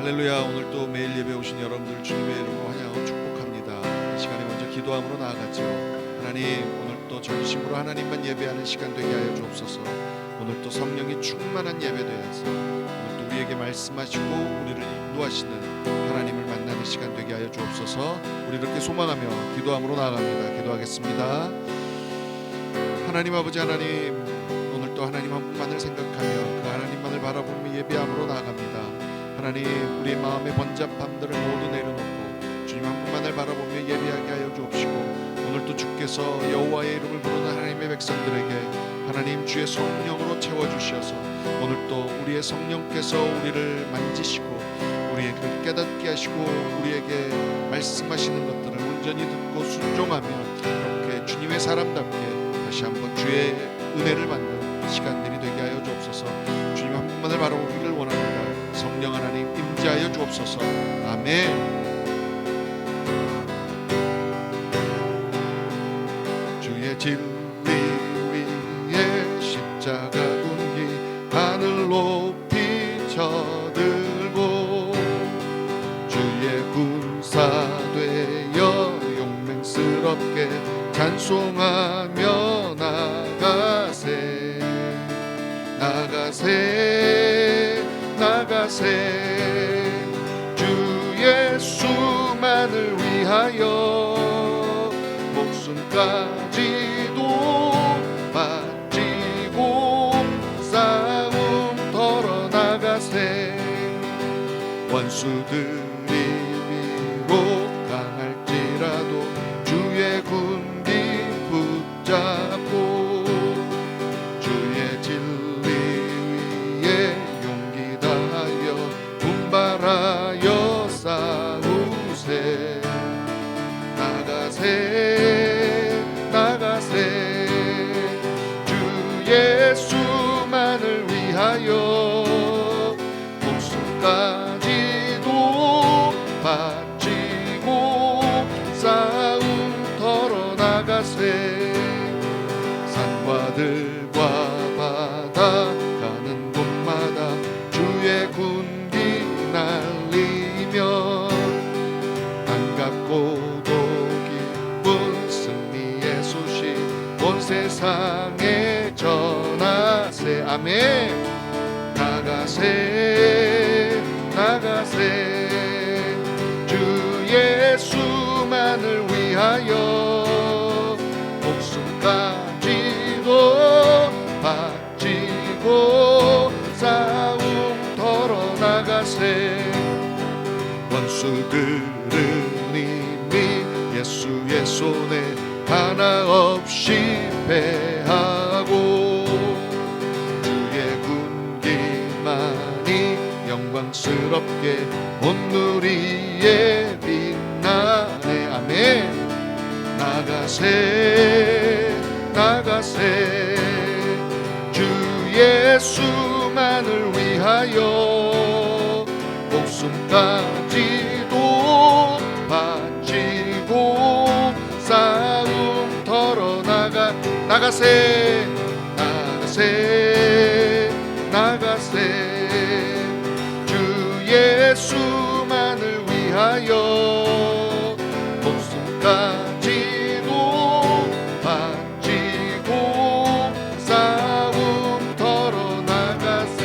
할렐루야. 오늘 또 매일 예배 오신 여러분들 주님의 이름으로 환영하고 축복합니다. 이 시간에 먼저 기도함으로 나아가죠. 하나님, 오늘 또 전심으로 하나님만 예배하는 시간 되게 하여 주옵소서. 오늘 또 성령이 충만한 예배 되어서 오늘 또 우리에게 말씀하시고 우리를 인도하시는 하나님을 만나는 시간 되게 하여 주옵소서. 우리 이렇게 소망하며 기도함으로 나아갑니다. 기도하겠습니다. 하나님 아버지, 하나님, 오늘 또 하나님 한 분만을 생각하며 그 하나님만을 바라보며 예배함으로 나아갑니다. 하나님, 우리의 마음의 번잡함들을 모두 내려놓고 주님 한 분만을 바라보며 예배하게 하여 주옵시고, 오늘도 주께서 여호와의 이름을 부르는 하나님의 백성들에게 하나님 주의 성령으로 채워주셔서 오늘도 우리의 성령께서 우리를 만지시고 우리를 깨닫게 하시고 우리에게 말씀하시는 것들을 온전히 듣고 순종하며 이렇게 주님의 사람답게 다시 한번 주의 은혜를 받는 시간들이 되게 하여 주옵소서. 주님 한 분만을 바라보기를 원합니다. 성령 하나님 임재하여 주옵소서. 아멘. 주의 진리 위에 십자가 군기 하늘 높이 쳐들고 주의 군사 되어 용맹스럽게 찬송하며 나가세 나가세 나가세 주 예수만을 위하여 목숨까지도 바치고 싸움 털어 나가세 원수들이 위로 강할지라도 주의 군기 붙잡고 주의 진리 위에 용기 다하여 분발하여 싸우세 나가세 나가세 주 예수만을 위하여 목숨까지도 바치고 싸움 털어 나가세 산과들과 바다 가는 곳마다 주의 군기 날리며 반갑고도 기쁜 승리의 소식 온 세상에 전하세 아멘 나가세 나가세 주 예수만을 위하여 목숨까지도 바치고 싸움 털어 나가세 원수들은 이미 예수의 손에 하나 없이 패하고 주의 군기만이 영광스럽게 온 누리에 빛나네 아멘 나가세 나가세 주 예수만을 위하여 목숨까지도 바치고 싸움 털어 나가세 나가세 나가세 주 예수만을 위하여 목숨까지도 바치고 싸움 털어 나가세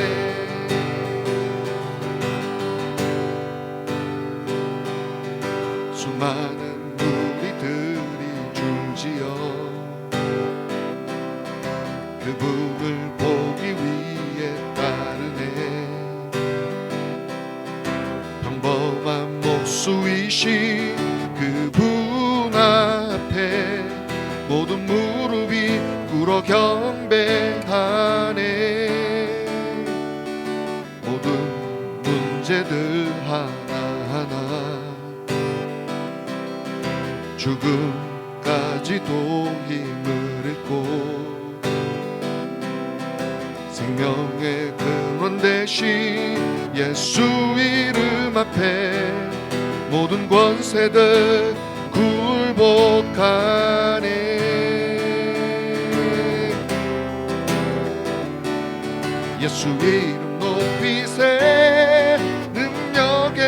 수많은 무리들이 줄지어 그분을 보기 위해 따르네 평범한 목수이신 그분 앞에 모든 무릎이 꿇어 경배하네 모든 문제들 하나하나 죽음까지도 힘을 잃고 생명의 근원 대신 예수 이름 앞에 모든 권세들 굴복하네 예수 이름 높이세 능력의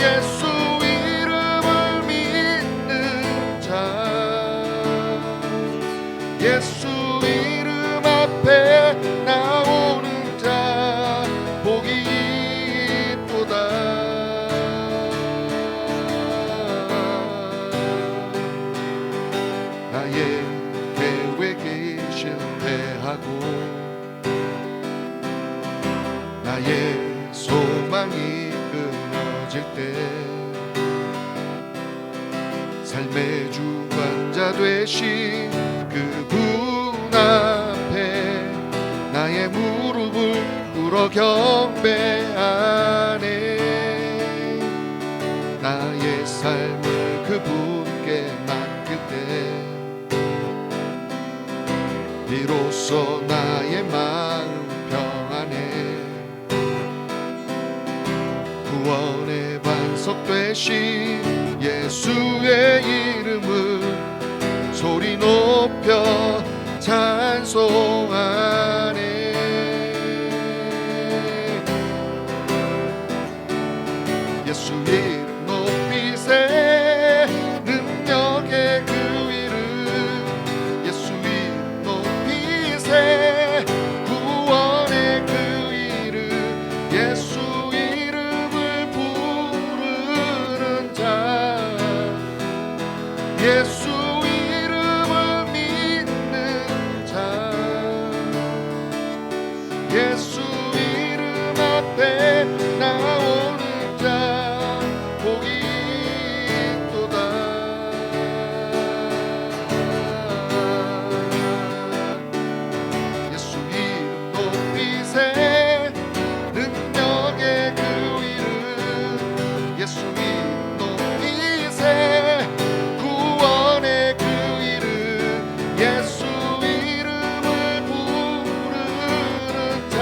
예수 이름을 믿는 자, 예수 이름 앞에 나오는 자 복이 있도다. 나의 계획이 실패하고 나의 소망이 끊어질 때 삶의 주관자 되신 그분 앞에 나의 무릎을 꿇어 경배하네. 나의 삶을 그분께 맡길 때 비로소 나의 마음 평안해. 구원의 반석 되신 예수의 이름을 소리 높여 찬송하네. 예수 이름 높이세 능력의 그 이름, 예수 이름 높이세 구원의 그 이름, 예수 이름을 부르는 자, 예수 이름을 믿는 자, 예수 이름 앞에 나오는 자 복이 있도다. 예수 이름 높이세 능력의 그 이름, 예수 이름 높이세 구원의 그 이름, 예수 이름을 부르는 자,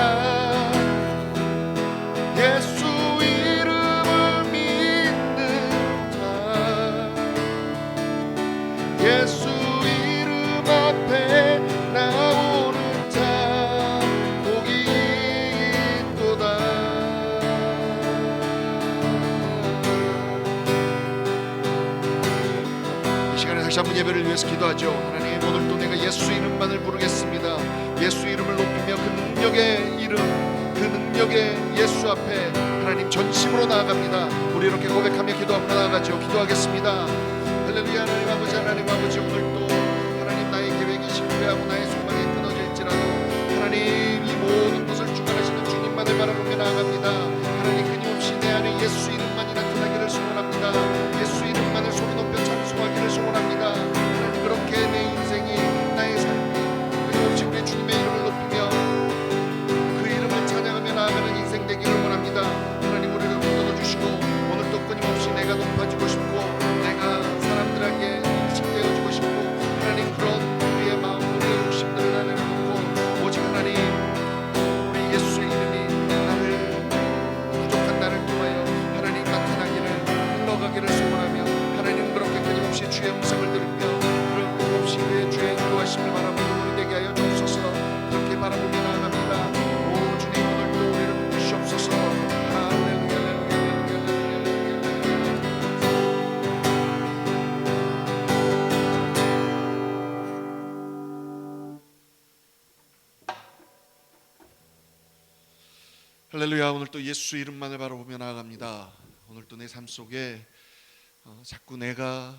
예수 이름을 믿는 자, 예수 이름 앞에 나오는 자 복이 있도다. 이 시간에 다시 한번 예배를 위해서 기도하죠. 하나님, 오늘도 내가 예수 이름만을 부르겠습니다. 예수 이름을 높이며 그 능력의 이름, 그 능력의 예수 앞에 하나님 전심으로 나아갑니다. 우리 이렇게 고백하며 기도하며 나아가죠. 기도하겠습니다. 할렐루야. 하나님 아버지, 하나님 아버지, 오늘도 하나님 나의 계획이 실패하고 나의 소망이 끊어질지라도 하나님 이 모든 것을 주관하시는 주님만을 바라보며 나아갑니다. 하나님 끊임없이 내 안에 예수 이름만이 나타나기를 소원합니다. 예수 이름만을 소리 높여 찬송하기를 소원합니다. 하나님 그렇게 내 인생이, 나의 삶이 끊임없이 우리 주님의 이름을 높이며 그 이름을 찬양하며 나아가는 인생 되기를 원합니다. 하나님 우리를 붙들어주시고 오늘도 끊임없이 내가 높아지고 싶고 내가 사람들에게 인식되어지고 싶고 하나님 그런 우리의 마음, 우리의 욕심들을 내려놓고 오직 하나님 우리 예수의 이름이 나를, 부족한 나를 통하여 하나님 나타나기를, 흘러가기를 소원하며 하나님 그렇게 끊임없이 주의 음성을 들으며 끊임없이 그의 주의 인도하심을 바라보는 우리 되게 하여 주옵소서. 그렇게 바라보며 나아갑니다. 오 주님, 오늘도 우리를 부르시옵소서. 할렐루야, 할렐루야, 할렐루야. 오늘도 예수 이름만을 바라보며 나아갑니다. 오늘도 내 삶 속에 자꾸 내가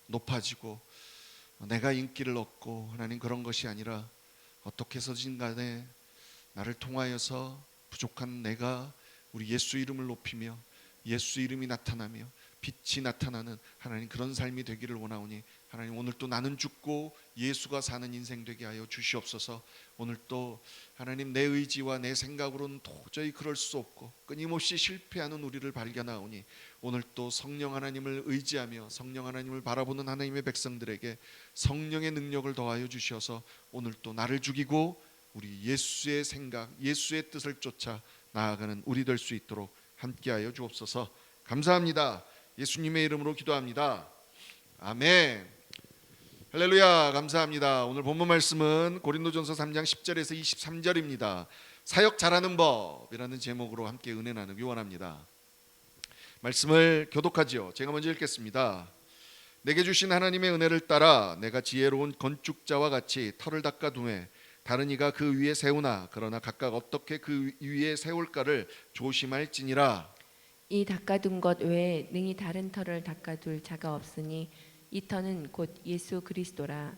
높아지고 내가 인기를 얻고 하나님 그런 것이 아니라 어떻게 해서든 간에 나를 통하여서 부족한 내가 우리 예수 이름을 높이며 예수 이름이 나타나며 빛이 나타나는 하나님 그런 삶이 되기를 원하오니 하나님 오늘도 나는 죽고 예수가 사는 인생 되게 하여 주시옵소서. 오늘도 하나님 내 의지와 내 생각으로는 도저히 그럴 수 없고 끊임없이 실패하는 우리를 발견하오니 오늘도 성령 하나님을 의지하며 성령 하나님을 바라보는 하나님의 백성들에게 성령의 능력을 더하여 주셔서 오늘도 나를 죽이고 우리 예수의 생각, 예수의 뜻을 쫓아 나아가는 우리 될 수 있도록 함께하여 주옵소서. 감사합니다. 예수님의 이름으로 기도합니다. 아멘. 할렐루야. 감사합니다. 오늘 본문 말씀은 고린도전서 3장 10절에서 23절입니다. 사역 잘하는 법이라는 제목으로 함께 은혜 나누기 원합니다. 말씀을 교독하지요. 제가 먼저 읽겠습니다. 내게 주신 하나님의 은혜를 따라 내가 지혜로운 건축자와 같이 터를 닦아 두매 다른 이가 그 위에 세우나 그러나 각각 어떻게 그 위에 세울까를 조심할지니라. 이 닦아둔 것 외에 능히 다른 터를 닦아둘 자가 없으니 이 터는 곧 예수 그리스도라.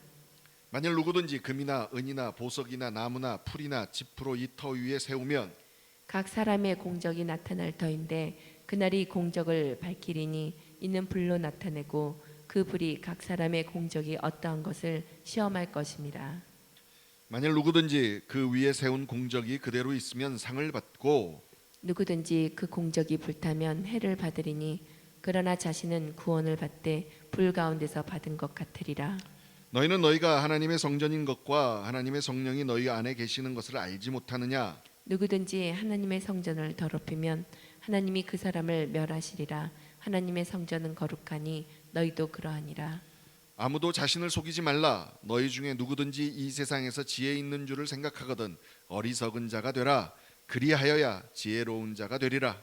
만일 누구든지 금이나 은이나 보석이나 나무나 풀이나 짚으로 이 터 위에 세우면 각 사람의 공적이 나타날 터인데 그날이 공적을 밝히리니 이는 불로 나타내고 그 불이 각 사람의 공적이 어떠한 것을 시험할 것임이라. 만일 누구든지 그 위에 세운 공적이 그대로 있으면 상을 받고 누구든지 그 공적이 불타면 해를 받으리니 그러나 자신은 구원을 받되 불 가운데서 받은 것 같으리라. 너희는 너희가 하나님의 성전인 것과 하나님의 성령이 너희 안에 계시는 것을 알지 못하느냐. 누구든지 하나님의 성전을 더럽히면 하나님이 그 사람을 멸하시리라. 하나님의 성전은 거룩하니 너희도 그러하니라. 아무도 자신을 속이지 말라. 너희 중에 누구든지 이 세상에서 지혜 있는 줄을 생각하거든 어리석은 자가 되라. 그리하여야 지혜로운 자가 되리라.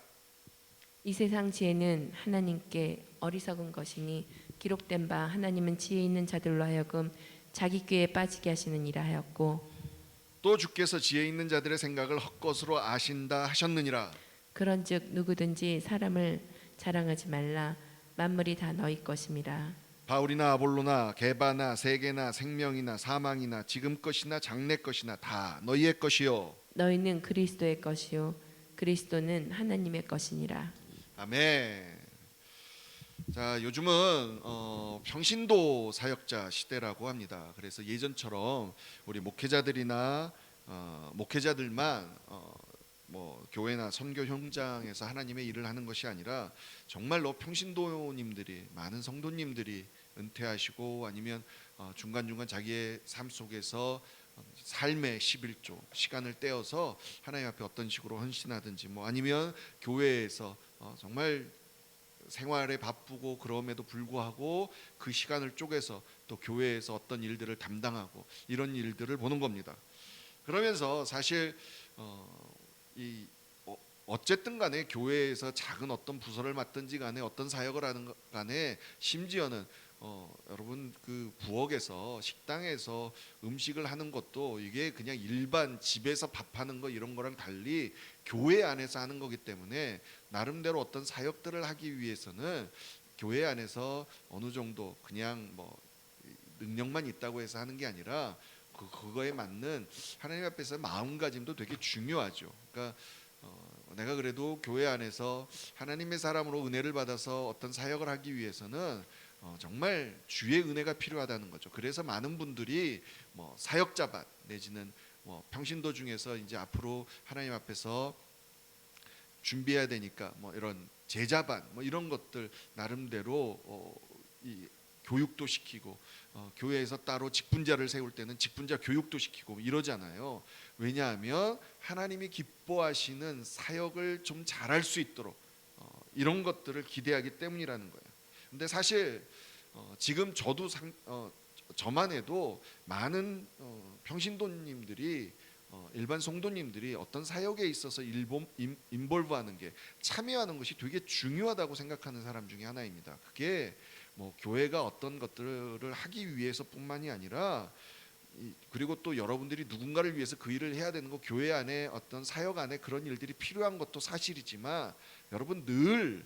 이 세상 지혜는 하나님께 어리석은 것이니 기록된 바 하나님은 지혜 있는 자들로 하여금 자기 꾀에 빠지게 하시느니라 하였고 또 주께서 지혜 있는 자들의 생각을 헛것으로 아신다 하셨느니라. 그런즉 누구든지 사람을 자랑하지 말라. 만물이 다 너희 것임이라. 바울이나 아볼로나 게바나 세계나 생명이나 사망이나 지금 것이나 장래 것이나 다 너희의 것이요. 너희는 그리스도의 것이요 그리스도는 하나님의 것이니라. 아멘. 자, 요즘은 평신도 사역자 시대라고 합니다. 그래서 예전처럼 우리 목회자들이나 목회자들만 뭐 교회나 선교 현장에서 하나님의 일을 하는 것이 아니라 정말로 평신도님들이 많은 성도님들이 은퇴하시고 아니면 중간중간 자기의 삶 속에서 삶의 11조 시간을 떼어서 하나님 앞에 어떤 식으로 헌신하든지 뭐 아니면 교회에서 정말 생활에 바쁘고 그럼에도 불구하고 그 시간을 쪼개서 또 교회에서 어떤 일들을 담당하고 이런 일들을 보는 겁니다. 그러면서 사실 어쨌든 간에 교회에서 작은 어떤 부서를 맡든지 간에 어떤 사역을 하는 간에 심지어는 여러분 그 부엌에서 식당에서 음식을 하는 것도 이게 그냥 일반 집에서 밥하는 거 이런 거랑 달리 교회 안에서 하는 거기 때문에 나름대로 어떤 사역들을 하기 위해서는 교회 안에서 어느 정도 그냥 뭐 능력만 있다고 해서 하는 게 아니라 그거에 맞는 하나님 앞에서 마음가짐도 되게 중요하죠. 그러니까 내가 그래도 교회 안에서 하나님의 사람으로 은혜를 받아서 어떤 사역을 하기 위해서는 정말 주의 은혜가 필요하다는 거죠. 그래서 많은 분들이 뭐 사역자반 내지는 뭐 평신도 중에서 이제 앞으로 하나님 앞에서 준비해야 되니까 뭐 이런 제자반 뭐 이런 것들 나름대로 이 교육도 시키고 교회에서 따로 직분자를 세울 때는 직분자 교육도 시키고 이러잖아요. 왜냐하면 하나님이 기뻐하시는 사역을 좀 잘할 수 있도록 이런 것들을 기대하기 때문이라는 거예요. 근데 사실 지금 저만 해도 많은 평신도님들이 일반 성도님들이 어떤 사역에 있어서 인볼브하는 게 참여하는 것이 되게 중요하다고 생각하는 사람 중에 하나입니다. 그게 뭐 교회가 어떤 것들을 하기 위해서뿐만이 아니라 그리고 또 여러분들이 누군가를 위해서 그 일을 해야 되는 거 교회 안에 어떤 사역 안에 그런 일들이 필요한 것도 사실이지만 여러분 늘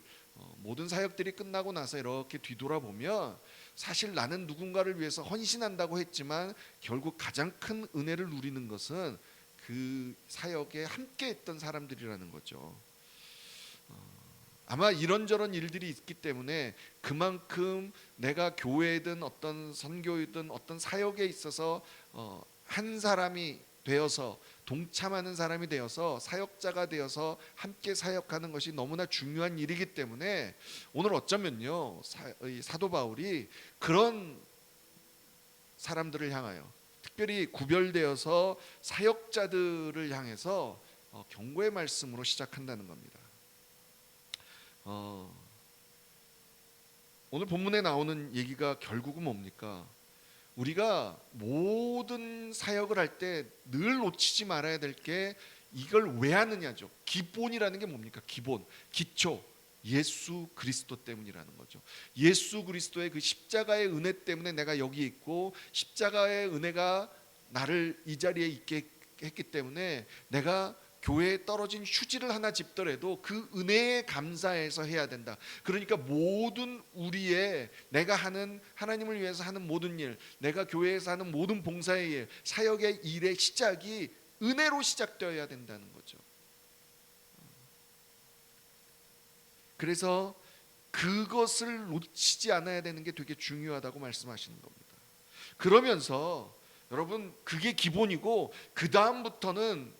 모든 사역들이 끝나고 나서 이렇게 뒤돌아보면 사실 나는 누군가를 위해서 헌신한다고 했지만 결국 가장 큰 은혜를 누리는 것은 그 사역에 함께 했던 사람들이라는 거죠. 아마 이런저런 일들이 있기 때문에 그만큼 내가 교회든 어떤 선교이든 어떤 사역에 있어서 한 사람이 되어서 동참하는 사람이 되어서 사역자가 되어서 함께 사역하는 것이 너무나 중요한 일이기 때문에 오늘 어쩌면요 사도 바울이 그런 사람들을 향하여 특별히 구별되어서 사역자들을 향해서 경고의 말씀으로 시작한다는 겁니다. 오늘 본문에 나오는 얘기가 결국은 뭡니까? 우리가 모든 사역을 할 때 늘 놓치지 말아야 될 게 이걸 왜 하느냐죠. 기본이라는 게 뭡니까? 기본, 기초. 예수 그리스도 때문이라는 거죠. 예수 그리스도의 그 십자가의 은혜 때문에 내가 여기 있고, 십자가의 은혜가 나를 이 자리에 있게 했기 때문에 내가 교회에 떨어진 휴지를 하나 짚더라도 그 은혜에 감사해서 해야 된다. 그러니까 모든 우리의 내가 하는, 하나님을 위해서 하는 모든 일, 내가 교회에서 하는 모든 봉사의 일, 사역의 일의 시작이 은혜로 시작되어야 된다는 거죠. 그래서 그것을 놓치지 않아야 되는 게 되게 중요하다고 말씀하시는 겁니다. 그러면서 여러분, 그게 기본이고 그 다음부터는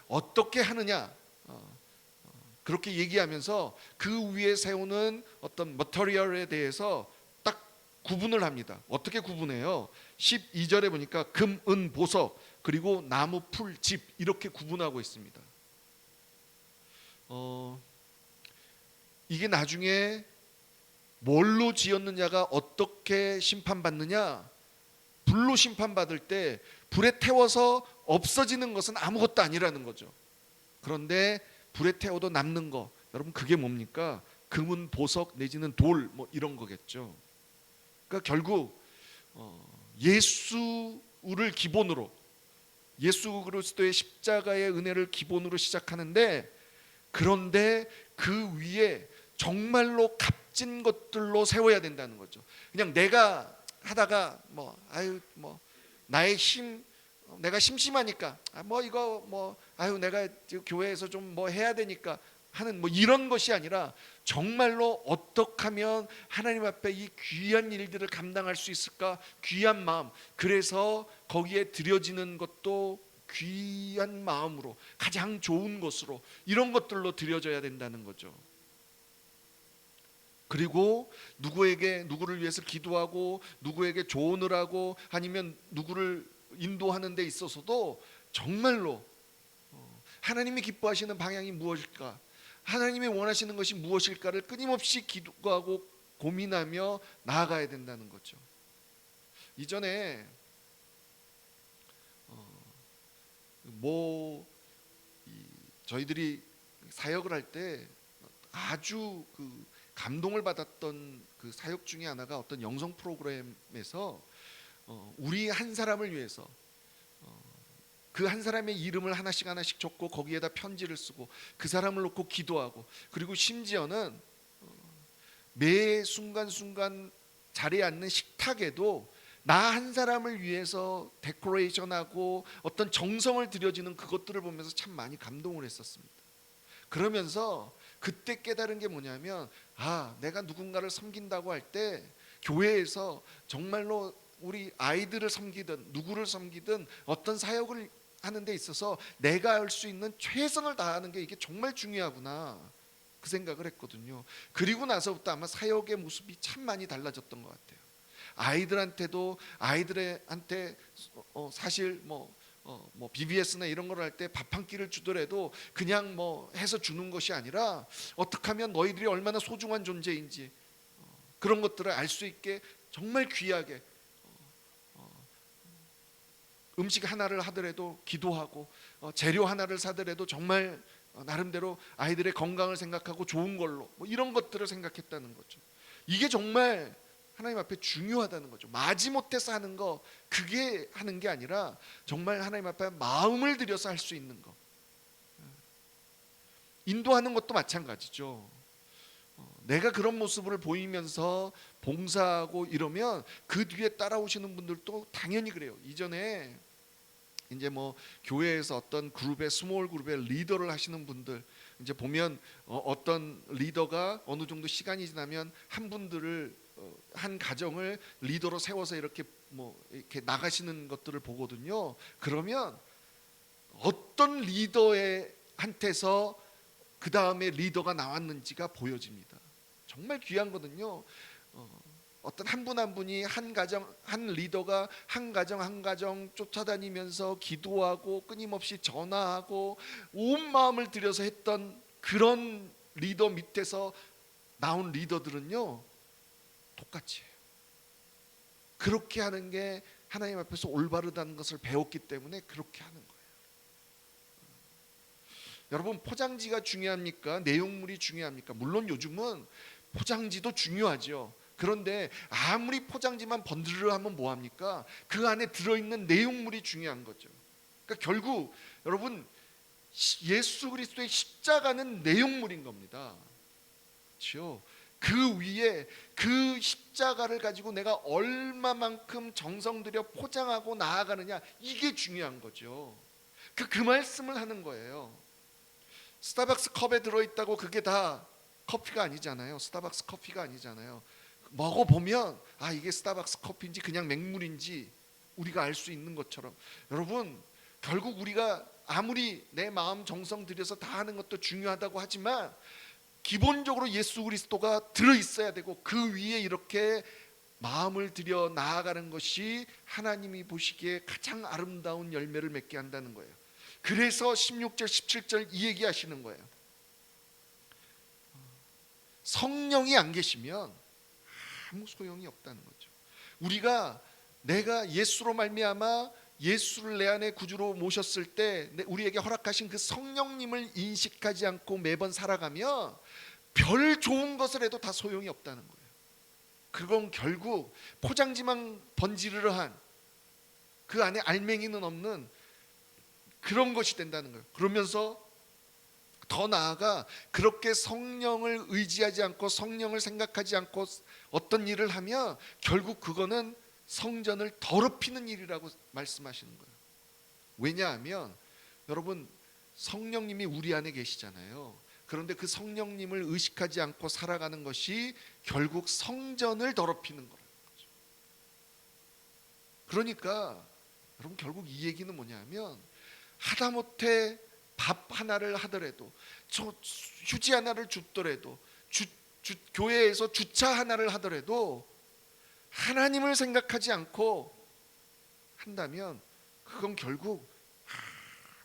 어떻게 하느냐, 그렇게 얘기하면서 그 위에 세우는 어떤 머터리얼에 대해서 딱 구분을 합니다. 어떻게 구분해요? 12절에 보니까 금, 은, 보석, 그리고 나무, 풀, 집, 이렇게 구분하고 있습니다. 이게 나중에 뭘로 지었느냐가 어떻게 심판받느냐, 불로 심판받을 때 불에 태워서 없어지는 것은 아무것도 아니라는 거죠. 그런데 불에 태워도 남는 거, 여러분 그게 뭡니까? 금은, 보석 내지는 돌, 뭐 이런 거겠죠. 그러니까 결국 예수를 기본으로, 예수 그리스도의 십자가의 은혜를 기본으로 시작하는데, 그런데 그 위에 정말로 값진 것들로 세워야 된다는 거죠. 그냥 내가 하다가 나의 힘, 내가 심심하니까 내가 교회에서 좀 뭐 해야 되니까 하는 이런 것이 아니라, 정말로 어떻게 하면 하나님 앞에 이 귀한 일들을 감당할 수 있을까, 귀한 마음, 그래서 거기에 드려지는 것도 귀한 마음으로, 가장 좋은 것으로, 이런 것들로 드려져야 된다는 거죠. 그리고 누구를 위해서 기도하고, 누구에게 조언을 하고, 아니면 누구를 인도하는 데 있어서도 정말로 하나님이 기뻐하시는 방향이 무엇일까, 하나님이 원하시는 것이 무엇일까를 끊임없이 기도하고 고민하며 나아가야 된다는 거죠. 이전에 저희들이 사역을 할 때 아주 감동을 받았던 그 사역 중에 하나가, 어떤 영성 프로그램에서 우리 한 사람을 위해서 그 한 사람의 이름을 하나씩 적고 거기에다 편지를 쓰고 그 사람을 놓고 기도하고, 그리고 심지어는 매 순간순간 자리에 앉는 식탁에도 나 한 사람을 위해서 데코레이션하고 어떤 정성을 들여지는 그것들을 보면서 참 많이 감동을 했었습니다. 그러면서 그때 깨달은 게 뭐냐면, 내가 누군가를 섬긴다고 할 때 교회에서 정말로 우리 아이들을 섬기든 누구를 섬기든 어떤 사역을 하는 데 있어서 내가 할 수 있는 최선을 다하는 게 이게 정말 중요하구나, 그 생각을 했거든요. 그리고 나서부터 아마 사역의 모습이 참 많이 달라졌던 것 같아요. 아이들한테 사실 BBS나 이런 걸 할 때 밥 한 끼를 주더라도 그냥 해서 주는 것이 아니라, 어떻게 하면 너희들이 얼마나 소중한 존재인지 그런 것들을 알 수 있게 정말 귀하게, 음식 하나를 하더라도 기도하고, 재료 하나를 사더라도 정말 나름대로 아이들의 건강을 생각하고 좋은 걸로, 이런 것들을 생각했다는 거죠. 이게 정말 하나님 앞에 중요하다는 거죠. 마지못해서 하는 거, 그게 하는 게 아니라 정말 하나님 앞에 마음을 들여서 할 수 있는 거. 인도하는 것도 마찬가지죠. 내가 그런 모습을 보이면서 봉사하고 이러면 그 뒤에 따라오시는 분들도 당연히 그래요. 이전에 이제 교회에서 어떤 그룹의, 스몰 그룹의 리더를 하시는 분들, 이제 보면 어떤 리더가 어느 정도 시간이 지나면 한 가정을 리더로 세워서 이렇게 나가시는 것들을 보거든요. 그러면 어떤 리더의 한테서 그 다음에 리더가 나왔는지가 보여집니다. 정말 귀한 거든요. 어떤 한 분 한 분이 한 리더가 한 가정 쫓아다니면서 기도하고 끊임없이 전화하고 온 마음을 들여서 했던 그런 리더 밑에서 나온 리더들은요, 똑같이 해요. 그렇게 하는 게 하나님 앞에서 올바르다는 것을 배웠기 때문에 그렇게 하는 거예요. 여러분, 포장지가 중요합니까? 내용물이 중요합니까? 물론 요즘은 포장지도 중요하죠. 그런데 아무리 포장지만 번들을 하면 뭐합니까? 그 안에 들어있는 내용물이 중요한 거죠. 그러니까 결국 여러분, 예수 그리스도의 십자가는 내용물인 겁니다. 그렇죠? 그 위에 그 십자가를 가지고 내가 얼마만큼 정성 들여 포장하고 나아가느냐, 이게 중요한 거죠. 그 말씀을 하는 거예요. 스타벅스 컵에 들어있다고 그게 다 커피가 아니잖아요. 스타벅스 커피가 아니잖아요. 먹어보면 이게 스타벅스 커피인지 그냥 맹물인지 우리가 알 수 있는 것처럼, 여러분, 결국 우리가 아무리 내 마음 정성 들여서 다 하는 것도 중요하다고 하지만 기본적으로 예수 그리스도가 들어있어야 되고 그 위에 이렇게 마음을 들여 나아가는 것이 하나님이 보시기에 가장 아름다운 열매를 맺게 한다는 거예요. 그래서 16절 17절 이 얘기 하시는 거예요. 성령이 안 계시면 아무 소용이 없다는 거죠. 내가 예수로 말미암아 예수를 내 안에 구주로 모셨을 때 우리에게 허락하신 그 성령님을 인식하지 않고 매번 살아가면 별 좋은 것을 해도 다 소용이 없다는 거예요. 그건 결국 포장지만 번지르르한 그 안에 알맹이는 없는 그런 것이 된다는 거예요. 그러면서 더 나아가 그렇게 성령을 의지하지 않고 성령을 생각하지 않고 어떤 일을 하면 결국 그거는 성전을 더럽히는 일이라고 말씀하시는 거예요. 왜냐하면 여러분, 성령님이 우리 안에 계시잖아요. 그런데 그 성령님을 의식하지 않고 살아가는 것이 결국 성전을 더럽히는 거라는 거죠. 그러니까 여러분, 결국 이 얘기는 뭐냐면 하다못해 밥 하나를 하더라도, 휴지 하나를 줍더라도, 교회에서 주차 하나를 하더라도 하나님을 생각하지 않고 한다면 그건 결국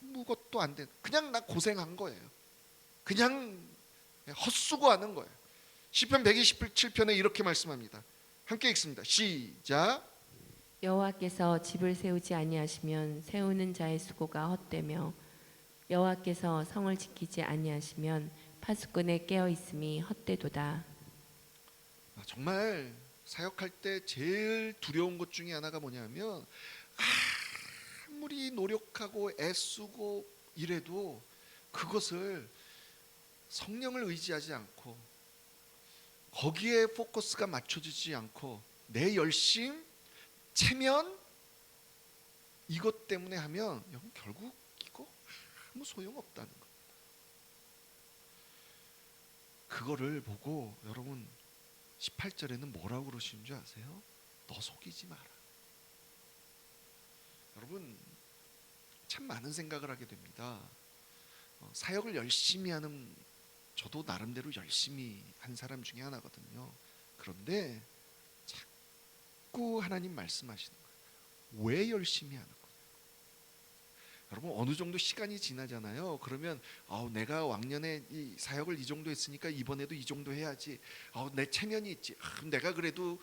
아무것도 안 돼. 그냥 나 고생한 거예요. 그냥 헛수고하는 거예요. 시편 127편에 이렇게 말씀합니다. 함께 읽습니다. 시작. 여호와께서 집을 세우지 아니하시면 세우는 자의 수고가 헛되며 여호와께서 성을 지키지 아니하시면 파수꾼의 깨어 있음이 헛되도다. 정말 사역할 때 제일 두려운 것 중에 하나가 뭐냐면 아무리 노력하고 애쓰고 이래도 그것을 성령을 의지하지 않고 거기에 포커스가 맞춰지지 않고 내 열심, 체면 이것 때문에 하면 결국 이거 아무 소용없다는 겁니다. 그거를 보고 여러분 18절에는 뭐라고 그러시는 줄 아세요? 너 속이지 마라. 여러분, 참 많은 생각을 하게 됩니다. 사역을 열심히 하는, 저도 나름대로 열심히 한 사람 중에 하나거든요. 그런데 자꾸 하나님 말씀하시는 거예요. 왜 열심히 하는 거예요? 여러분, 어느 정도 시간이 지나잖아요. 그러면 내가 왕년에 이 사역을 이 정도 했으니까 이번에도 이 정도 해야지. 내 체면이 있지. 내가 그래도,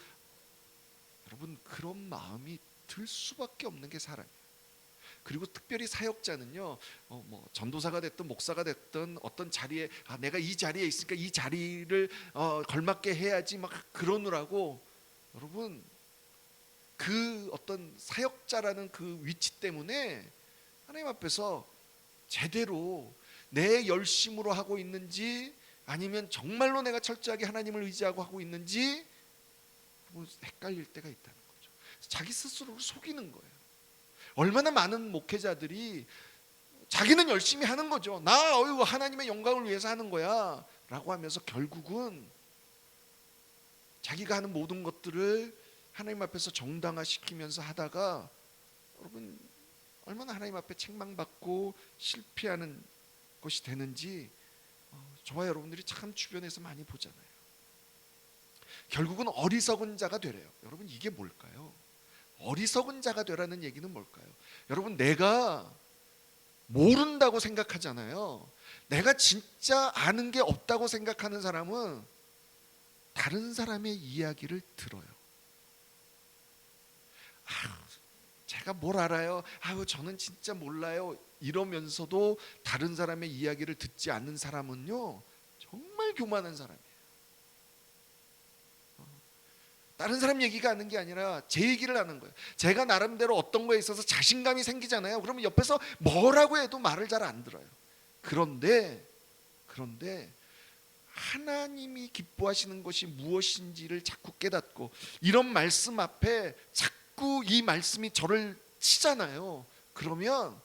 여러분, 그런 마음이 들 수밖에 없는 게 사람이에요. 그리고 특별히 사역자는요, 전도사가 됐든 목사가 됐든 어떤 자리에 내가 이 자리에 있으니까 이 자리를 걸맞게 해야지 막 그러느라고, 여러분, 그 어떤 사역자라는 그 위치 때문에 하나님 앞에서 제대로 내 열심으로 하고 있는지 아니면 정말로 내가 철저하게 하나님을 의지하고 하고 있는지 헷갈릴 때가 있다는 거죠. 자기 스스로를 속이는 거예요. 얼마나 많은 목회자들이 자기는 열심히 하는 거죠. 나 하나님의 영광을 위해서 하는 거야 라고 하면서 결국은 자기가 하는 모든 것들을 하나님 앞에서 정당화시키면서 하다가 여러분 얼마나 하나님 앞에 책망받고 실패하는 것이 되는지 저와 여러분들이 참 주변에서 많이 보잖아요. 결국은 어리석은 자가 되래요. 여러분, 이게 뭘까요? 어리석은 자가 되라는 얘기는 뭘까요? 여러분, 내가 모른다고 생각하잖아요. 내가 진짜 아는 게 없다고 생각하는 사람은 다른 사람의 이야기를 들어요. 제가 뭘 알아요? 저는 진짜 몰라요. 이러면서도 다른 사람의 이야기를 듣지 않는 사람은요 정말 교만한 사람이에요. 다른 사람 얘기가 하는 게 아니라 제 얘기를 하는 거예요. 제가 나름대로 어떤 거에 있어서 자신감이 생기잖아요. 그러면 옆에서 뭐라고 해도 말을 잘 안 들어요. 그런데 하나님이 기뻐하시는 것이 무엇인지를 자꾸 깨닫고 이런 말씀 앞에 자꾸 이 말씀이 저를 치잖아요. 그러면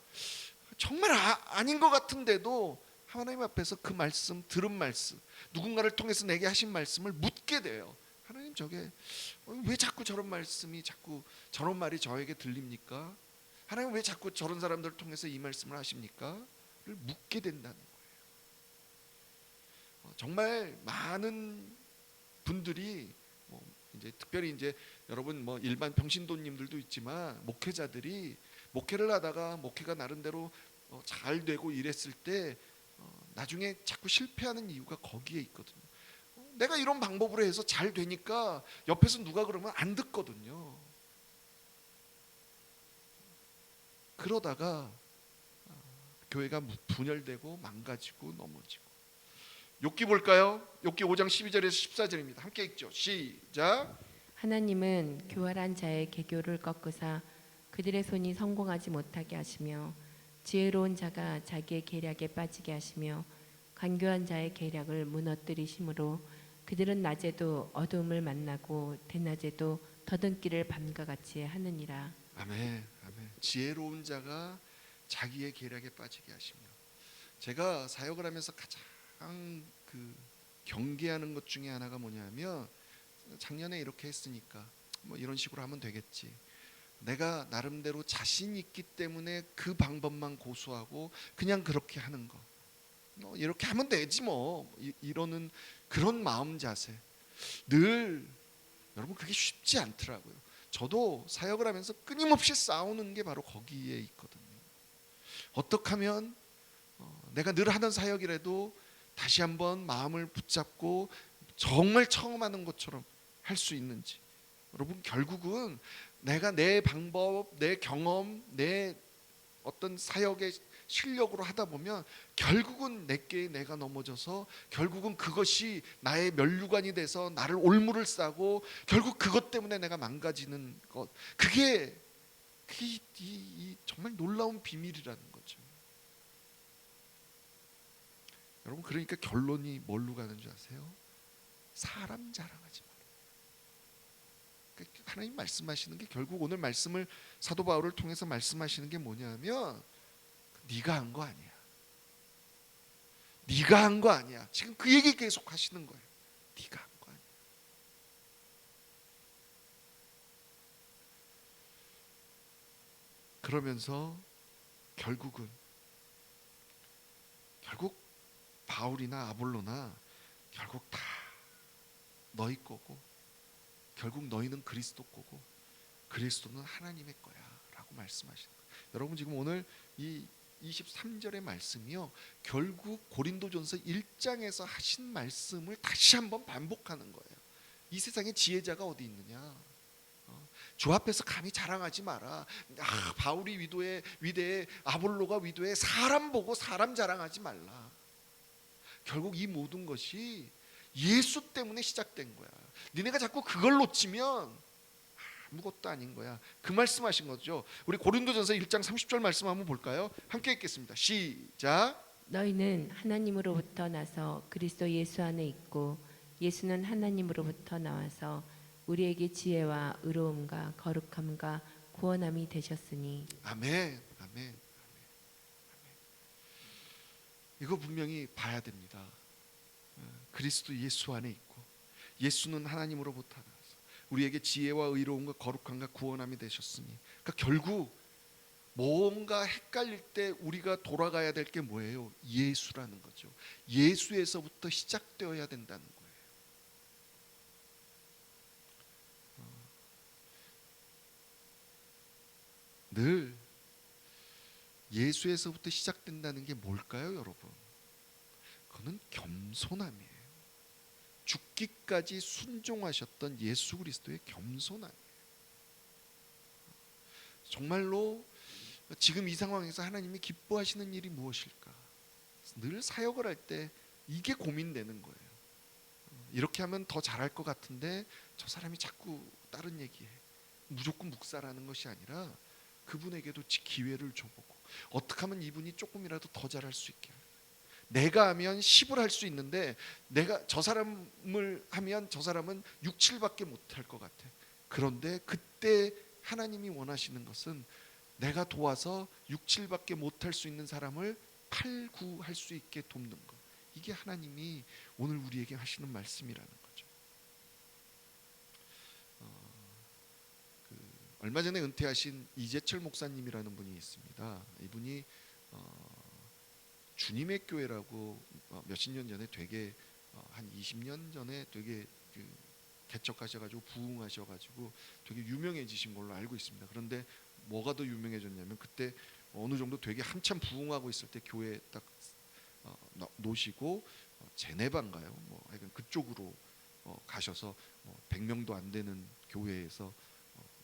정말 아닌 것 같은데도 하나님 앞에서 그 말씀, 들은 말씀, 누군가를 통해서 내게 하신 말씀을 묻게 돼요. 하나님, 저게 왜 자꾸 저런 말씀이, 자꾸 저런 말이 저에게 들립니까? 하나님, 왜 자꾸 저런 사람들을 통해서 이 말씀을 하십니까? 를 묻게 된다는 거예요. 정말 많은 분들이 이제 특별히 이제 여러분 일반 평신도님들도 있지만 목회자들이 목회를 하다가 목회가 나름대로 잘 되고 이랬을 때 나중에 자꾸 실패하는 이유가 거기에 있거든요. 내가 이런 방법으로 해서 잘 되니까 옆에서 누가 그러면 안 듣거든요. 그러다가 교회가 분열되고 망가지고 넘어지고. 욥기 볼까요? 욥기 5장 12절에서 14절입니다. 함께 읽죠. 시작. 하나님은 교활한 자의 계교를 꺾으사 그들의 손이 성공하지 못하게 하시며 지혜로운 자가 자기의 계략에 빠지게 하시며 간교한 자의 계략을 무너뜨리심으로 그들은 낮에도 어두움을 만나고 대낮에도 더듬기를 밤과 같이 하느니라. 아멘. 아멘. 지혜로운 자가 자기의 계략에 빠지게 하시며. 제가 사역을 하면서 가장 경계하는 것 중에 하나가 뭐냐면, 작년에 이렇게 했으니까 이런 식으로 하면 되겠지, 내가 나름대로 자신 있기 때문에 그 방법만 고수하고 그냥 그렇게 하는 거, 이렇게 하면 되지 이러는 그런 마음 자세. 늘 여러분 그게 쉽지 않더라고요. 저도 사역을 하면서 끊임없이 싸우는 게 바로 거기에 있거든요. 어떻게 하면 내가 늘 하던 사역이라도 다시 한번 마음을 붙잡고 정말 처음 하는 것처럼 할 수 있는지. 여러분, 결국은 내가 내 방법, 내 경험, 내 어떤 사역의 실력으로 하다 보면 결국은 내게 내가 넘어져서 결국은 그것이 나의 면류관이 돼서 나를 올무를 싸고 결국 그것 때문에 내가 망가지는 것, 그게 이 정말 놀라운 비밀이라는 거죠. 여러분, 그러니까 결론이 뭘로 가는 줄 아세요? 사람 자랑하지 마라. 그러니까 하나님 말씀하시는 게, 결국 오늘 말씀을 사도 바울을 통해서 말씀하시는 게 뭐냐면, 네가 한 거 아니야. 네가 한 거 아니야. 지금 그 얘기 계속 하시는 거예요. 네가 한 거 아니야. 그러면서 결국 바울이나 아볼로나 결국 다 너희 거고, 결국 너희는 그리스도 거고 그리스도는 하나님의 거야 라고 말씀하시는 거예요. 여러분, 지금 오늘 이 23절의 말씀이요, 결국 고린도전서 1장에서 하신 말씀을 다시 한번 반복하는 거예요. 이 세상에 지혜자가 어디 있느냐? 주 앞에서 감히 자랑하지 마라. 바울이 위대해, 아볼로가 위대해, 사람 보고 사람 자랑하지 말라. 결국 이 모든 것이 예수 때문에 시작된 거야. 니네가 자꾸 그걸 놓치면 아무것도 아닌 거야. 그 말씀하신 거죠. 우리 고린도전서 1장 30절 말씀 한번 볼까요? 함께 읽겠습니다. 시작. 너희는 하나님으로부터 나서 그리스도 예수 안에 있고 예수는 하나님으로부터 나와서 우리에게 지혜와 의로움과 거룩함과 구원함이 되셨으니. 아멘. 아멘. 이거 분명히 봐야 됩니다. 그리스도 예수 안에 있고 예수는 하나님으로부터 나와서 우리에게 지혜와 의로움과 거룩함과 구원함이 되셨으니. 그러니까 결국 뭔가 헷갈릴 때 우리가 돌아가야 될 게 뭐예요? 예수라는 거죠. 예수에서부터 시작되어야 된다는 거예요. 늘 예수에서부터 시작된다는 게 뭘까요, 여러분? 그거는 겸손함이에요. 죽기까지 순종하셨던 예수 그리스도의 겸손함이에요. 정말로 지금 이 상황에서 하나님이 기뻐하시는 일이 무엇일까? 늘 사역을 할 때 이게 고민되는 거예요. 이렇게 하면 더 잘할 것 같은데 저 사람이 자꾸 다른 얘기해. 무조건 묵사라는 것이 아니라 그분에게도 기회를 줘보고 어떻게 하면 이분이 조금이라도 더 잘할 수 있게. 내가 하면 10을 할 수 있는데 내가 저 사람을 하면 저 사람은 6, 7밖에 못할 것 같아. 그런데 그때 하나님이 원하시는 것은 내가 도와서 6, 7밖에 못할 수 있는 사람을 8, 9 할 수 있게 돕는 것. 이게 하나님이 오늘 우리에게 하시는 말씀이라는 거죠. 그 얼마 전에 은퇴하신 이재철 목사님이라는 분이 있습니다. 이분이 주님의 교회라고 몇십 년 전에 되게 한 20년 전에 되게 개척하셔가지고 부흥하셔가지고 되게 유명해지신 걸로 알고 있습니다. 그런데 뭐가 더 유명해졌냐면 그때 어느 정도 되게 한참 부흥하고 있을 때 교회에 딱 놓으시고 제네바인가요? 뭐 하여간 그쪽으로 가셔서 100명도 안 되는 교회에서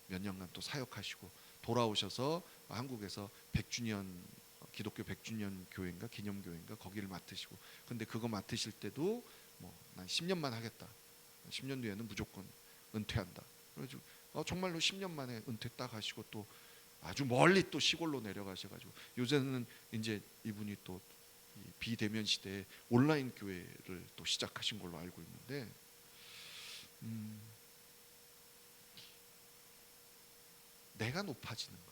몇 년간 또 사역하시고 돌아오셔서 한국에서 100주년 기독교 100주년 교회인가 기념교회인가 거기를 맡으시고 근데 그거 맡으실 때도 난 10년만 하겠다. 10년 뒤에는 무조건 은퇴한다. 그래서 정말로 10년 만에 은퇴 딱 하시고 또 아주 멀리 또 시골로 내려가셔가지고 요새는 이제 이분이 또 비대면 시대에 온라인 교회를 또 시작하신 걸로 알고 있는데 내가 높아지는 거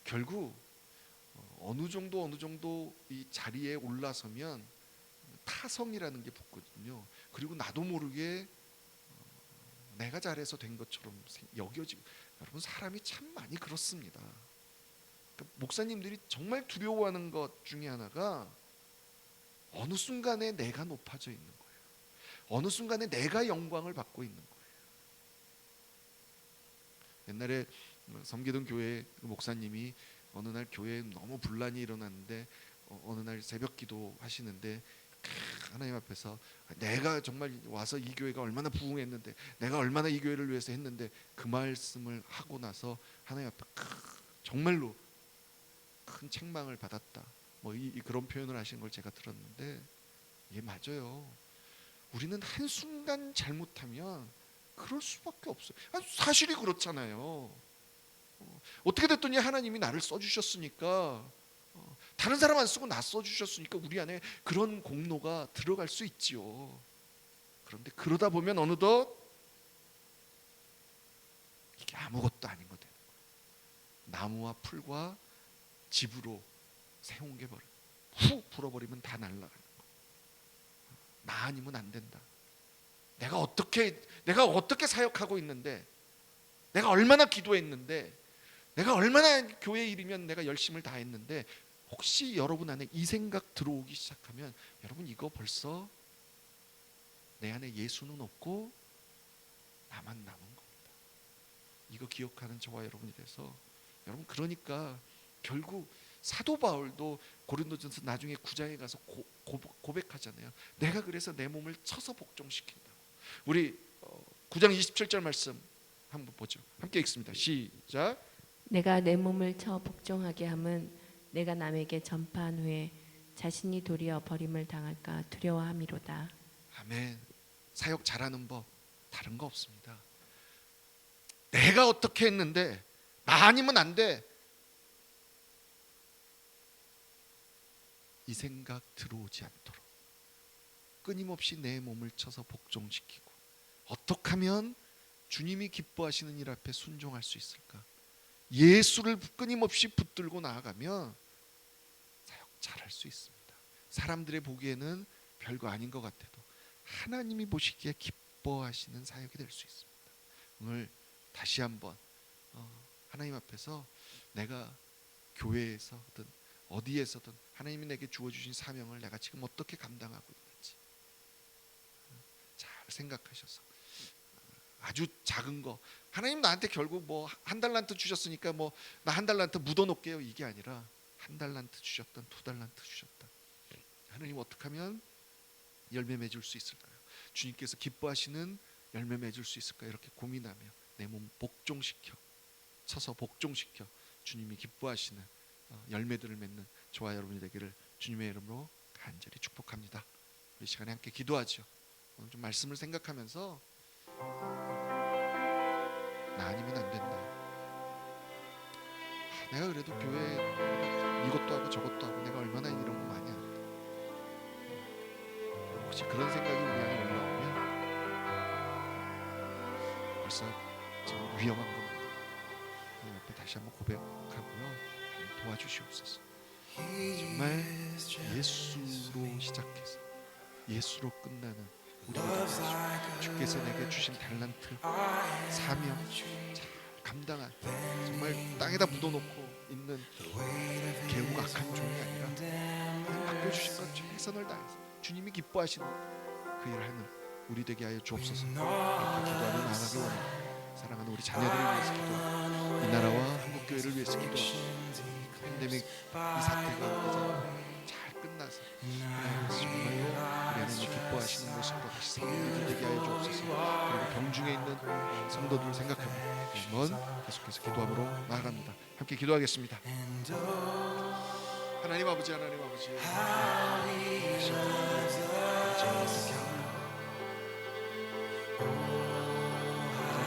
결국 어느 정도 이 자리에 올라서면 타성이라는 게 붙거든요. 그리고 나도 모르게 내가 잘해서 된 것처럼 여겨지고 여러분 사람이 참 많이 그렇습니다. 그러니까 목사님들이 정말 두려워하는 것 중에 하나가 어느 순간에 내가 높아져 있는 거예요. 어느 순간에 내가 영광을 받고 있는 거예요. 옛날에 섬기던 교회 목사님이 어느 날 교회에 너무 분란이 일어났는데 어느 날 새벽 기도 하시는데 하나님 앞에서 내가 정말 와서 이 교회가 얼마나 부흥했는데 내가 얼마나 이 교회를 위해서 했는데 그 말씀을 하고 나서 하나님 앞에 정말로 큰 책망을 받았다. 그런 표현을 하신 걸 제가 들었는데 이게 맞아요. 우리는 한순간 잘못하면 그럴 수밖에 없어요. 사실이 그렇잖아요. 어떻게 됐더니 하나님이 나를 써주셨으니까 다른 사람 안 쓰고 나 써주셨으니까 우리 안에 그런 공로가 들어갈 수 있지요. 그런데 그러다 보면 어느덧 이게 아무것도 아닌 거 되는 거예요. 나무와 풀과 집으로 세운 게 버려 훅 불어버리면 다 날아가는 거예요. 나 아니면 안 된다. 내가 어떻게 사역하고 있는데 내가 얼마나 기도했는데 내가 얼마나 교회 일이면 내가 열심을 다했는데 혹시 여러분 안에 이 생각 들어오기 시작하면 여러분 이거 벌써 내 안에 예수는 없고 나만 남은 겁니다. 이거 기억하는 저와 여러분이 돼서 여러분 그러니까 결국 사도 바울도 고린도전서 나중에 9장에 가서 고백하잖아요. 내가 그래서 내 몸을 쳐서 복종시킨다. 우리 9장 27절 말씀 한번 보죠. 함께 읽습니다. 시작. 내가 내 몸을 쳐 복종하게 함은 내가 남에게 전파한 후에 자신이 도리어 버림을 당할까 두려워함이로다. 아멘. 사역 잘하는 법 다른 거 없습니다. 내가 어떻게 했는데 나 아니면 안 돼. 이 생각 들어오지 않도록 끊임없이 내 몸을 쳐서 복종시키고 어떻게 하면 주님이 기뻐하시는 일 앞에 순종할 수 있을까? 예수를 끊임없이 붙들고 나아가면 사역 잘할 수 있습니다. 사람들의 보기에는 별거 아닌 것 같아도 하나님이 보시기에 기뻐하시는 사역이 될 수 있습니다. 오늘 다시 한번 하나님 앞에서 내가 교회에서든 어디에서든 하나님이 내게 주어주신 사명을 내가 지금 어떻게 감당하고 있는지 잘 생각하셔서 아주 작은 거 하나님 나한테 결국 한 달란트 주셨으니까 나 한 달란트 묻어놓을게요 이게 아니라 한 달란트 주셨던 2달란트 주셨던 하나님 어떻게 하면 열매 맺을 수 있을까요? 주님께서 기뻐하시는 열매 맺을 수 있을까요? 이렇게 고민하며 내 몸 복종시켜 쳐서 복종시켜 주님이 기뻐하시는 열매들을 맺는 저와 여러분이 되기를 주님의 이름으로 간절히 축복합니다. 우리 시간에 함께 기도하죠. 오늘 좀 말씀을 생각하면서 나 아니면 안 된다. 내가 그래도 교회에 이것도 하고 저것도 하고 내가 얼마나 이런 거 많이 한다. 혹시 그런 생각이 우리 안에 올라오면 벌써 지금 위험한 겁니다. 하나님 앞에 다시 한번 고백하고요. 도와주시옵소서. 정말 예수로 시작해서 예수로 끝나는 우리 모두가 주께서 내게 주신 달란트 사명 잘 감당한 정말 땅에다 묻어놓고 있는 개우가 악한 종이 아니라 맡겨주신 것 최선을 다해서 주님이 기뻐하시는 그 일을 하는 우리 되게 하여 주옵소서. 이렇게 기도하며 나아가기 원합니다. 사랑하는 우리 자녀들을 위해서 기도하고 이 나라와 한국교회를 위해서 기도하고 팬데믹 이 사태가 이제 잘 끝나서 하나님께서 정말로 우리 하나님 기뻐하시는 모습으로 다시 성도들 되게 하여 주옵소서. 그리고 병중에 있는 성도들을 생각하며 한번 계속해서 기도함으로 나아갑니다. 함께 기도하겠습니다. 하나님 아버지, 하나님 아버지,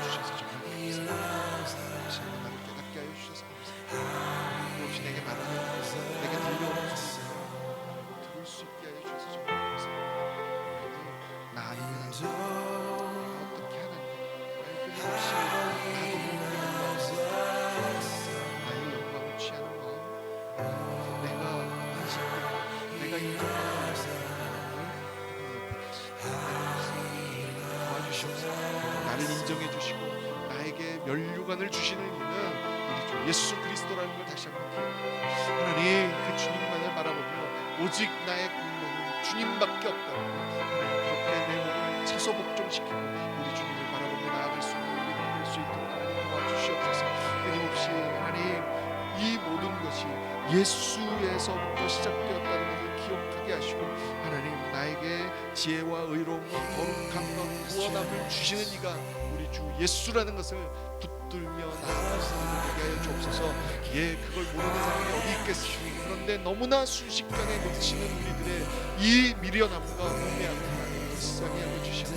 주셔서 정말 감사합니다. 나를 깨닫게 하여 주셔서 감사합니다. 혹시 내게 말하는 내게 들려오는 들을 수 있게 하여 주셔서 정말 감사합니다. 나 아니면 안 돼. 어떻게 하나님 끊임없이 나도 모르게 나의 영광을 취하는 마음, 내가 인식되고 내가 인정받는 도와주시옵소서. 나를 인정해 주시고 나에게 면류관을 주시는 이는 우리 주 예수 그리스도라는 걸 다시 한번 기억합니다. 하나님, 그 주님만을 바라보며 오직 나의 공로는 주님밖에 없다고 그렇게 내 몸을 채소 복종시키고 우리 주님을 바라보며 나아갈 수 있는 우리가 될 수 있도록 하나님 도와주시옵소서. 끊임없이 하나님 이 모든 것이 예수에서부터 시작되었다는 것을 기억하게 하시고 하나님 나에게 지혜와 의로움과 거룩함과 구원함을 주시는 이가 우리 주 예수라는 것을 붙들며 나아갈 수 있게 하여 주옵소서. 예, 그걸 모르는 사람이 어디 있겠습니까? 그런데 너무나 순식간에 놓치는 우리들의 이 미련함과 우매함을 불쌍히 하여 주셔서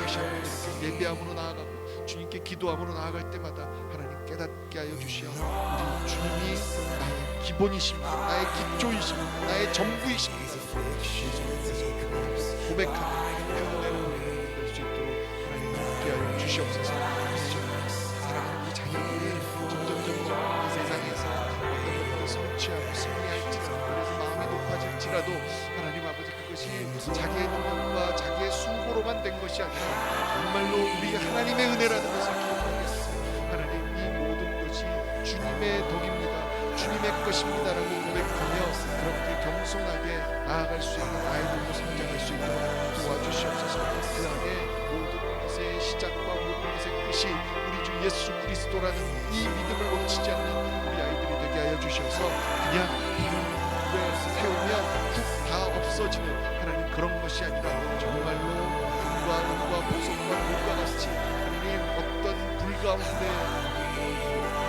다시 한번 이렇게 예배함으로 나아가고 주님께 기도함으로 나아갈 때마다 하나님 깨닫게 하여 주시어 우리 주님이 나의 기본이십니다. 나의 기초이십니다. 나의 전부이십니다. 예수님께서 고백하며 내 은혜로 될 수 있도록 하나님 함께 하여 주시옵소서. 사랑하는 우리 자녀들이 점점 이 세상에서 어떤 것들을 성취하고 승리할지라도 그래서 마음이 높아질지라도 하나님 아버지 그것이 자기의 노력과 자기의 수고로만 된 것이 아니라 정말로 우리 하나님의 은혜라는 것을 기억하겠습니다. 하나님 이 모든 것이 주님의 덕입니다. 주님의 것입니다라고 고백하며 그렇게 겸손하게 나아갈 수 있는 아이들로 성장할 수 있도록 도와주시옵소서. 그 안에 모든 것의 시작과 모든 것의 끝이 우리 주 예수 그리스도라는 이 믿음을 놓치지 않는 우리 아이들이 되게 하여 주셔서 그냥 불에 태우면 훅 다 없어지는 하나님 그런 것이 아니라 정말로 은과 보석과 물과 같이 하나님 어떤 불 가운데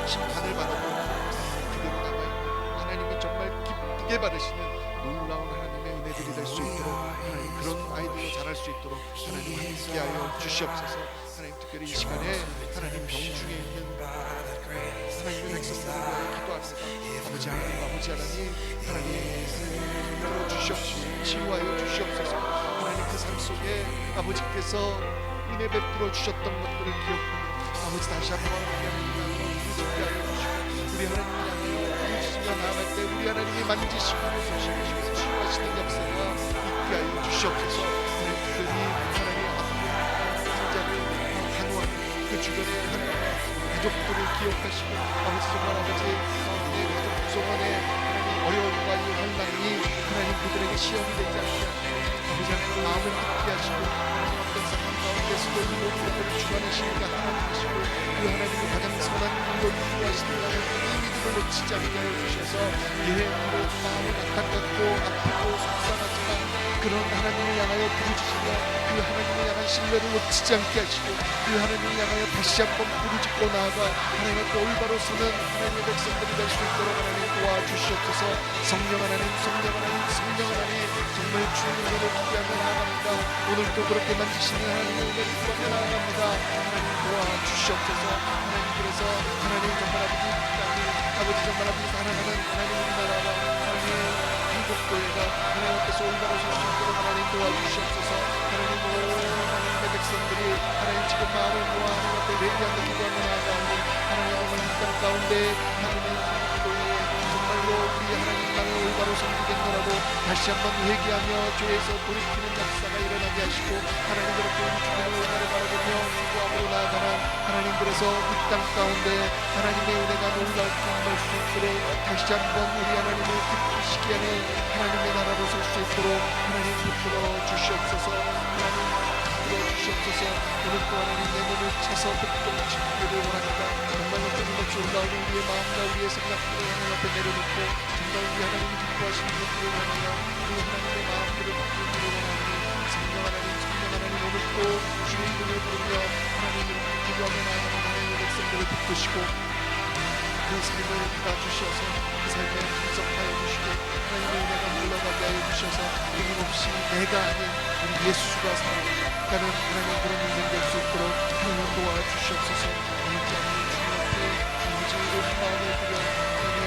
심판을 받아도 그대로 남아있는 하나님이 정말 기쁘게 바르시는 놀라운 하나님의 은혜들이 될 수 있도록 하나님 그런 아이들로 자랄 수 있도록 하나님 함께하여 주시옵소서. 하나님 특별히 이 시간에 하나님 병중에 있는 하나님의 백성들을 위하여 기도합니다. 아버지 하나님 하나님 들어주시옵소서. 치유하여 주시옵소서. 하나님 그 삶 속에 아버지께서 은혜 베풀어 주셨던 것들을 기억하며 아버지 다시 한번 하나님을 부르짖게 하여 주시고 우리 하나님을 향하여 부르짖으며 나아갈 때 우리 하나님이 만지시고 소식하시고 치유하시는 역사가 있게 하여 주시옵소서. 하나님 특별히 하나님 환자를 간호하는 그 주변의 하나님 가족들을 기억하시고 아버지 정말 아버지 내 가족 구성원의 하나님 어려움과 이 환난이 하나님 그들에게 시험이 되지 않게 하시고 아버지 하나님 마음을 깊게 하시고 하나님 어떤 상황 가운데서도 이 모든 것들을 주관하시는 하나님이시고 그 하나님이 가장 선한 일로 인도하시는 하나님 이 믿음을 놓치지 않게 하여 주셔서 비록 마음이 안타깝고 아프고 속상하지만 그런 하나님을 향하여 부르짖으며 그 하나님을 향하여 신뢰를 놓치지 않게 하시고 그 하나님을 향하여 다시 한번 부르짖고 나아가 하나님의 그 올바로 서는 하나님의 백성들이 될 수 있도록 하나님 도와주시옵소서. 성령 하나님, 성령 하나님, 성령 하나님, 정말 주님의 은혜를 기대하며 나아갑니다. 오늘도 그렇게 만지시는 하나님의 은혜를 구하며 나아갑니다. 하나님 도와주시옵소서. 하나님, 그래서 하나님 정말 아버지 정말 아버지 사랑하는 하나님 우리나라와 하나님 한국교회가 하나님 앞에서 올바로 설 수 있도록 하나님 도와주시옵소서. 하나님 하나님의 백성들이 하나님 지금 마음을 모아 하나님 앞에 회개하며 기도하며 나아가오니 하나님 오늘 이 땅 가운데 하나님의 기도에 정말로 우리 하나님 나라를 올바로 섬기겠노라고 다시 한번 회개하며 죄에서 돌이키는 역사가 일어나게 하시고 하나님 그렇게 우리 주님의 올바로 바라보며 기도함으로 나아가는 하나님, 그래서 이 땅 가운데 하나님의 은혜가 놀라울 수 있도록 다시 한번 우리 하나님을 기쁘시게 하는 하나님의 나라로 설 수 있도록 하나님 붙들어 주시옵소서. 하나님 붙들어 주시옵소서. 오늘 또 하나님 내 몸을 차서 극동지키기를 원합니다. 정말로 끊임없이 올라오는 우리의 마음과 우리의 생각들을 하나님 앞에 내려놓고 정말 우리 하나님이 기뻐하시는 일들을 원하여 우리 하나님의 마음들을 바꾸기를 원하오니 성령 하나님, 성령 하나님, 오늘 또 주의 이름을 부르며 하나님을 기도하며 나아가는 하나님의 백성들을 붙드시고 그 삶을 받아주셔서 그 삶에 분석하여 주시고 하나님의 은혜가 물러가게 하여 주셔서 끊임없이 내가 아닌 우리 예수가 살아가는 하나님 그런 인생 될 수 있도록 하나님 도와주시옵소서. 오늘 또 하나님 주님 앞에 오직 온 마음을 드려 하나님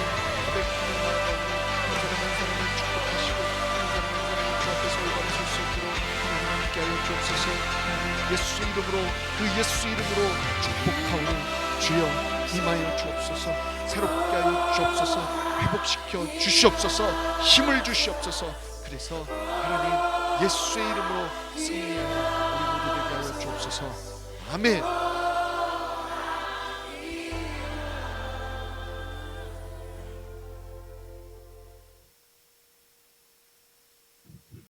고백하며 나아가오니 한 사람 한 사람을 축복하시고 한 사람 한 사람이 주 앞에서 올바로 설 수 있도록 하나님 함께하여 주옵소서. 하나님 예수 이름으로 그 예수 이름으로 축복하오니 주여 임하여 주옵소서. 새롭게 하여 주옵소서. 회복시켜 주시옵소서. 힘을 주시옵소서. 그래서 하나님 예수의 이름으로 승리하는 우리 모두 되게 하여 주옵소서. 아멘.